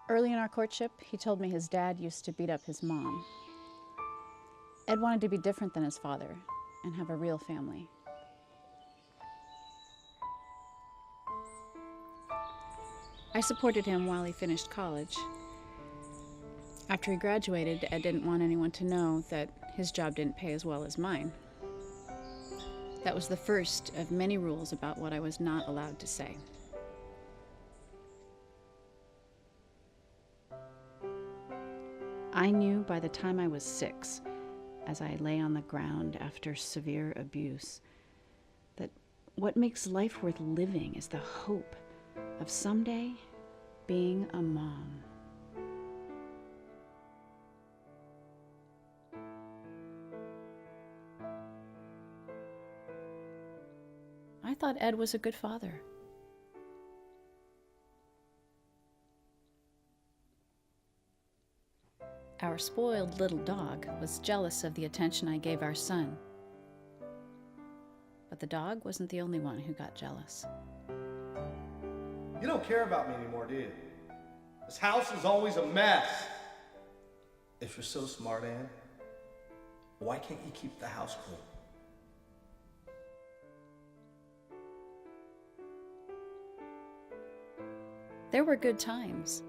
Early in our courtship, he told me his dad used to beat up his mom. Ed wanted to be different than his father and have a real family. I supported him while he finished college. After he graduated, Ed didn't want anyone to know that his job didn't pay as well as mine. That was the first of many rules about what I was not allowed to say. I knew by the time I was 6, as I lay on the ground after severe abuse, that what makes life worth living is the hope of someday being a mom. I thought Ed was a good father. Our spoiled little dog was jealous of the attention I gave our son. But the dog wasn't the only one who got jealous. You don't care about me anymore, do you? This house is always a mess. If you're so smart, Anne, why can't you keep the house cool? There were good times.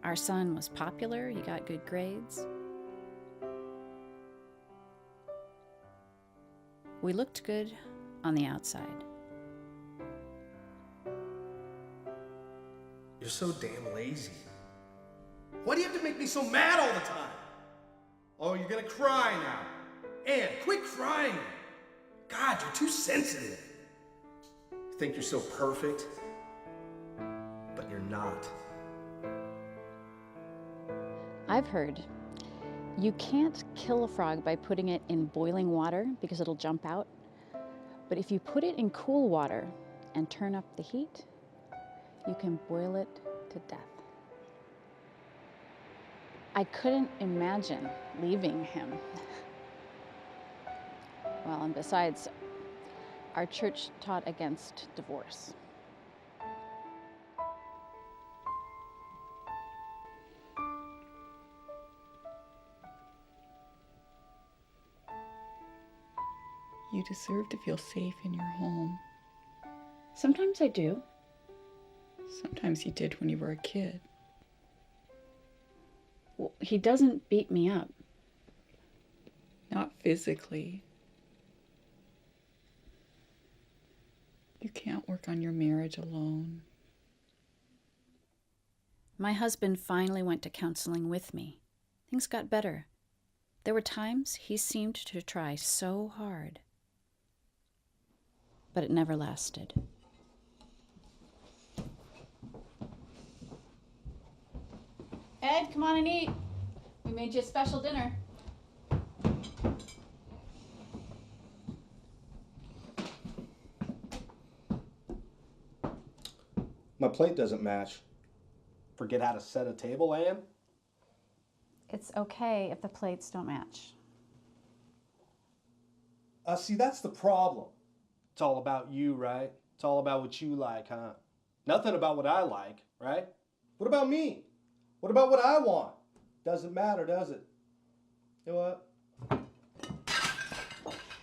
Our son was popular, he got good grades. We looked good on the outside. You're so damn lazy. Why do you have to make me so mad all the time? Oh, you're gonna cry now. Anne, quit crying. God, you're too sensitive. You think you're so perfect, but you're not. I've heard you can't kill a frog by putting it in boiling water because it'll jump out. But if you put it in cool water and turn up the heat, you can boil it to death. I couldn't imagine leaving him. Well, and besides, our church taught against divorce. You deserve to feel safe in your home. Sometimes I do. Sometimes you did when you were a kid. Well, he doesn't beat me up. Not physically. You can't work on your marriage alone. My husband finally went to counseling with me. Things got better. There were times he seemed to try so hard, but it never lasted. Ed, come on and eat. We made you a special dinner. My plate doesn't match. Forget how to set a table, Anne? It's okay if the plates don't match. See, that's the problem. It's all about you, right? It's all about what you like, huh? Nothing about what I like, right? What about me? What about what I want? Doesn't matter, does it? You know what?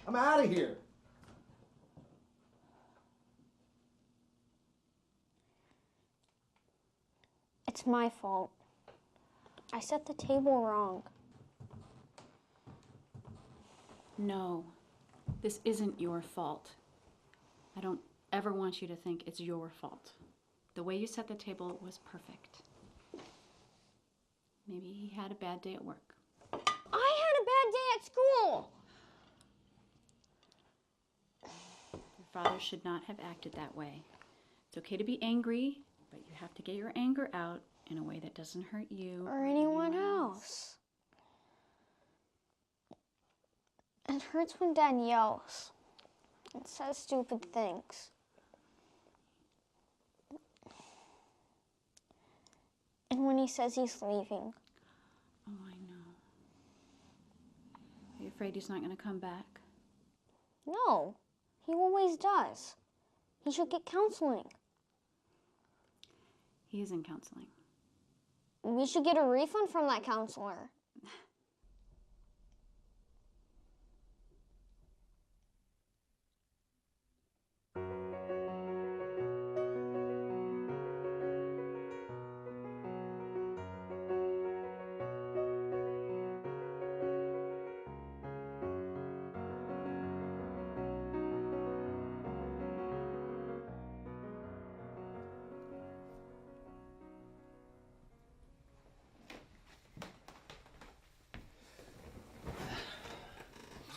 I'm out of here. It's my fault. I set the table wrong. No, this isn't your fault. I don't ever want you to think it's your fault. The way you set the table was perfect. Maybe he had a bad day at work. I had a bad day at school. Your father should not have acted that way. It's okay to be angry, but you have to get your anger out in a way that doesn't hurt you Or anyone else. It hurts when Dad yells and says stupid things. And when he says he's leaving. Oh, I know. Are you afraid he's not going to come back? No, he always does. He should get counseling. He is in counseling. We should get a refund from that counselor.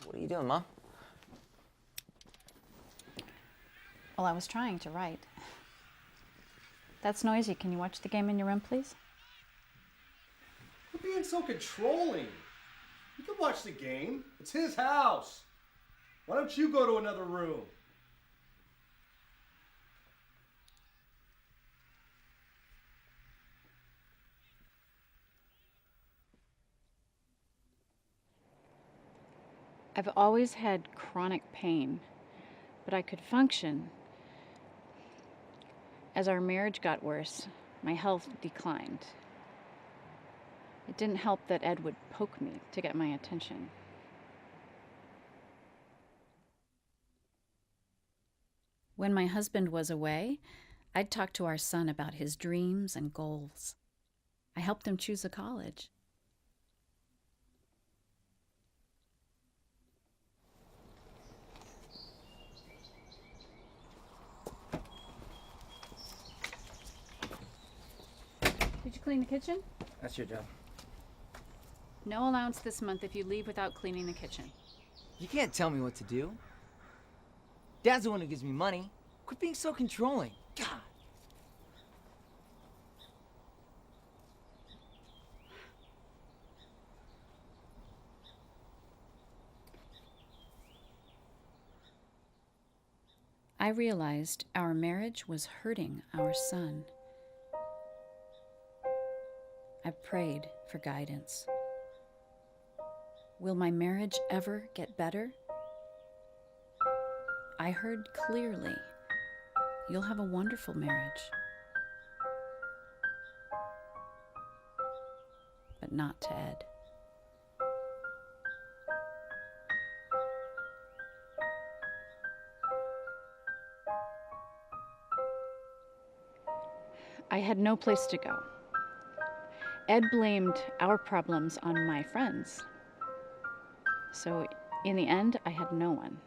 What are you doing, Mom? Well, I was trying to write. That's noisy. Can you watch the game in your room, please? You're being so controlling. You can watch the game. It's his house. Why don't you go to another room? I've always had chronic pain, but I could function. As our marriage got worse, my health declined. It didn't help that Ed would poke me to get my attention. When my husband was away, I'd talk to our son about his dreams and goals. I helped him choose a college. Did you clean the kitchen? That's your job. No allowance this month if you leave without cleaning the kitchen. You can't tell me what to do. Dad's the one who gives me money. Quit being so controlling. God. I realized our marriage was hurting our son. I prayed for guidance. Will my marriage ever get better? I heard clearly, you'll have a wonderful marriage. But not to Ed. I had no place to go. Ed blamed our problems on my friends. So in the end, I had no one.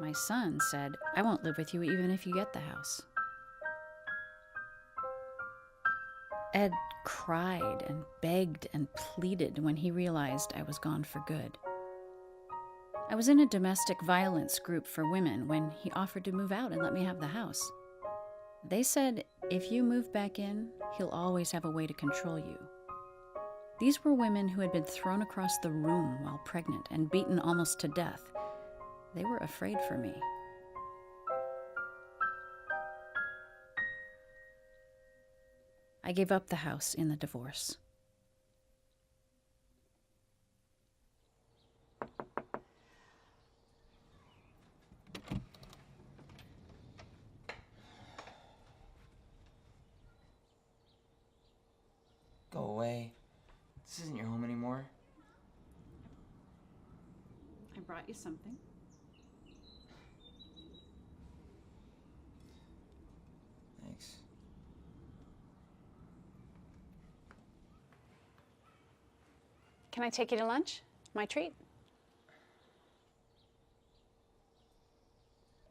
My son said, I won't live with you even if you get the house. Ed cried and begged and pleaded when he realized I was gone for good. I was in a domestic violence group for women when he offered to move out and let me have the house. They said, if you move back in, he'll always have a way to control you. These were women who had been thrown across the room while pregnant and beaten almost to death. They were afraid for me. I gave up the house in the divorce. Go away. This isn't your home anymore. I brought you something. Thanks. Can I take you to lunch? My treat.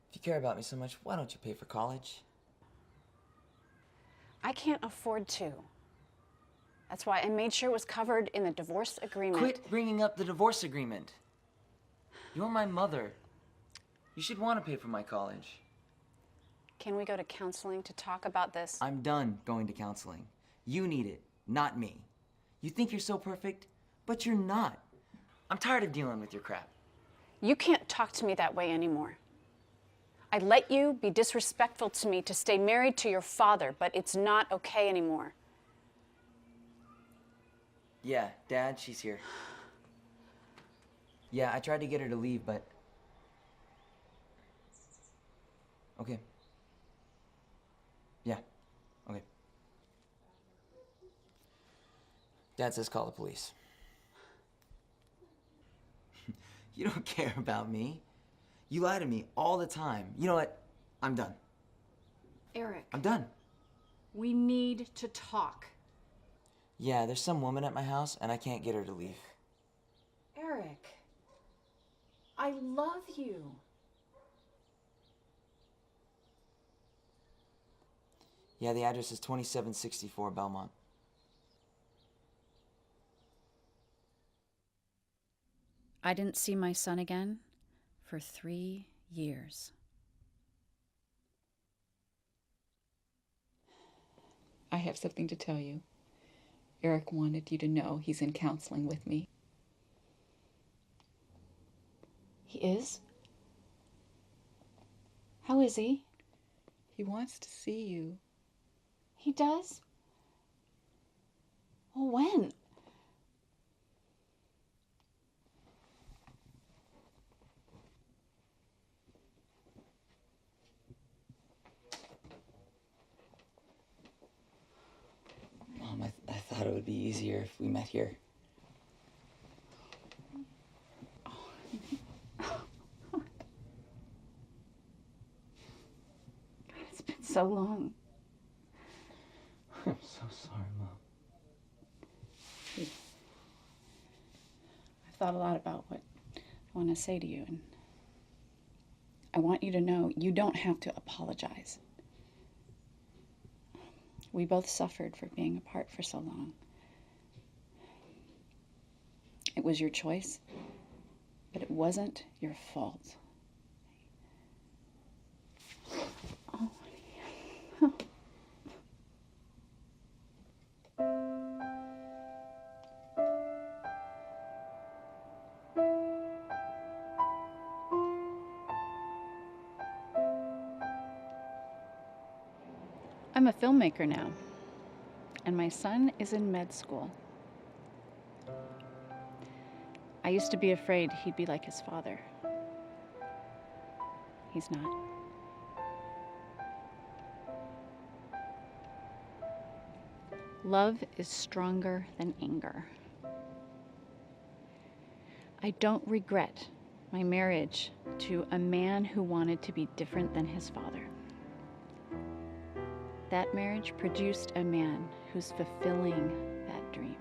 If you care about me so much, why don't you pay for college? I can't afford to. That's why I made sure it was covered in the divorce agreement. Quit bringing up the divorce agreement. You're my mother. You should want to pay for my college. Can we go to counseling to talk about this? I'm done going to counseling. You need it, not me. You think you're so perfect, but you're not. I'm tired of dealing with your crap. You can't talk to me that way anymore. I let you be disrespectful to me to stay married to your father, but it's not okay anymore. Yeah, Dad, she's here. Yeah, I tried to get her to leave, but Okay. Yeah. Okay. Dad says call the police. You don't care about me. You lie to me all the time. You know what? I'm done. Eric, I'm done. we need to talk. Yeah, there's some woman at my house, and I can't get her to leave. Eric, I love you. Yeah, the address is 2764 Belmont. I didn't see my son again for 3 years. I have something to tell you. Eric wanted you to know he's in counseling with me. He is? How is he? He wants to see you. He does? Well, when? Mom, I thought it would be easier if we met here. It's been so long. I'm so sorry, Mom. I've thought a lot about what I want to say to you, and I want you to know you don't have to apologize. We both suffered for being apart for so long. It was your choice, but it wasn't your fault. Oh, honey. I'm a filmmaker now, and my son is in med school. I used to be afraid he'd be like his father. He's not. Love is stronger than anger. I don't regret my marriage to a man who wanted to be different than his father. That marriage produced a man who's fulfilling that dream.